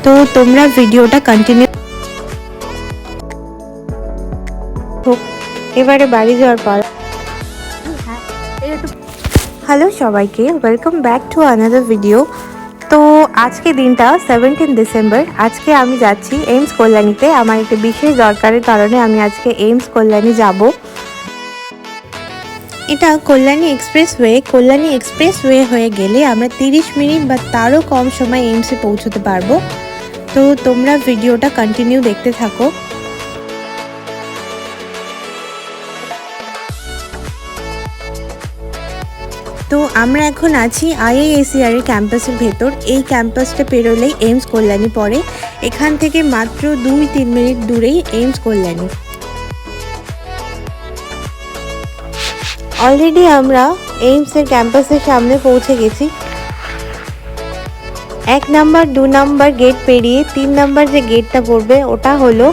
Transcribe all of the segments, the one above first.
তো তোমরা ভিডিওটা কন্টিনিউ। এবারে বাড়ি যাওয়ার পর হ্যালো সবাইকে, welcome back to another video. তো আজকে দিনটা 17 ডিসেম্বর। আজকে আমি যাচ্ছি এইমস কল্যাণীতে। আমার একটি বিশেষ দরকারের কারণে আমি আজকে এইমস কল্যাণী যাব। এটা কল্যাণী এক্সপ্রেসওয়ে হয়ে গেলে আমরা 30 মিনিট বা তারও কম সময় এইমসে পৌঁছতে পারবো। তো তোমরা ভিডিওটা কন্টিনিউ দেখতে থাকো। তো আমরা এখন আছি IISER এর ক্যাম্পাসের ভেতর। এই ক্যাম্পাসটা পেরোলেই এইমস কল্যাণী পড়ে। এখান থেকে মাত্র 2-3 মিনিট দূরেই এইমস কল্যাণী। অলরেডি আমরা এইমসের ক্যাম্পাসের সামনে পৌঁছে গেছি। 1 নাম্বার 2 নাম্বার গেট পেরিয়ে 3 নাম্বার যে গেটটা পড়বে ওটা হলো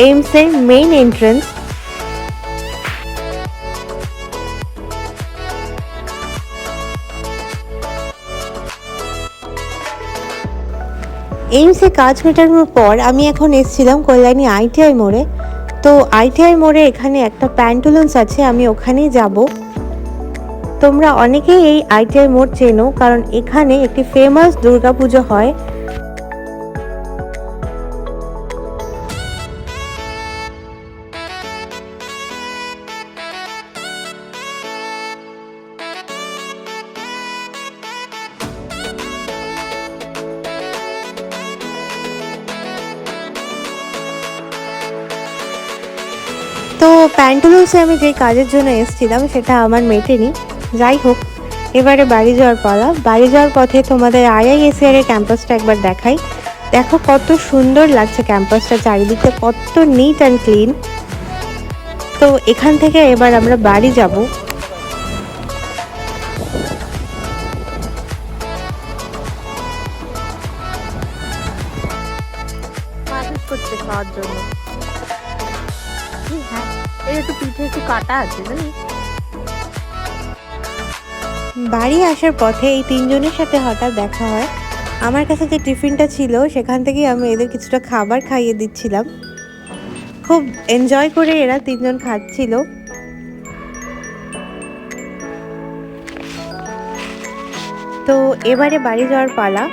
এইমসের মেইন এন্ট্রান্স। এইমসে কাজ মেটানোর পর আমি এখন এসেছিলাম কল্যাণী ITI মোড়ে। তো ITI মোড়ে এখানে একটা প্যান্টুলেন্স আছে, আমি ওখানেই যাব। তোমরা অনেকেই এই ITI মোড় চেনো, কারণ এখানে একটি ফেমাস দুর্গাপুজো হয়। তো প্যান্টুলুন্সে আমি যে কাজের জন্য এসেছিলাম সেটা আমার মেটেনি। যাই হোক, এবারে বাড়ি যাওয়ার পালা। বাড়ি যাওয়ার পথে তোমাদের IISER এর ক্যাম্পাসটা একবার দেখাই। দেখো কত সুন্দর লাগছে ক্যাম্পাসটা, চারিদিকটা কত নিট অ্যান্ড ক্লিন। তো এখান থেকে এবার আমরা বাড়ি যাব। করতে খাওয়ার জন্য একটু পিঠে একটু কাটা আছে জানিস। বাড়ি আসার পথে এই তিনজনের সাথে হঠাৎ দেখা হয়। আমার কাছে যে টিফিনটা ছিল সেখান থেকেই আমি এদের কিছুটা খাবার খাইয়ে দিচ্ছিলাম। খুব এনজয় করে এরা তিনজন খাচ্ছিল। তো এবারে বাড়ি যাওয়ার পালা।